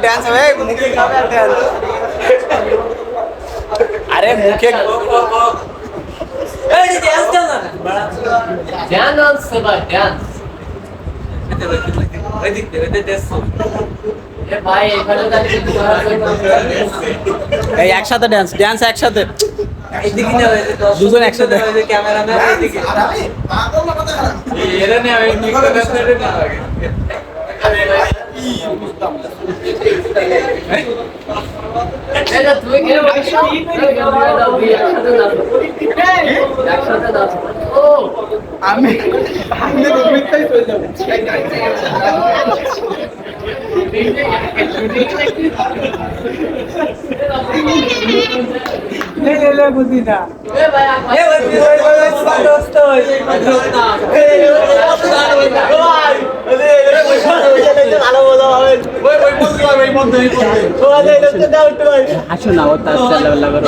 dance হবে মুখে খাবে ডান্স আরে মুখে এই ডান্স দাও না ডান্স সবাই ডান্স এদিক দে ডান্স এ ভাই এখানে দাঁড়িয়ে এই একসাথে ডান্স একসাথে এদিকে না দুজন একসাথে ক্যামেরাম্যান এদিকে এরা নে আমি ঠিক করে দেখাতে না লাগে এটা তুই কি একসাথে দাও ও আমি রবিতাই চলে যাব ले बुद्धीना এ ভাই दोस्त আসো না ও তার চালা লাগা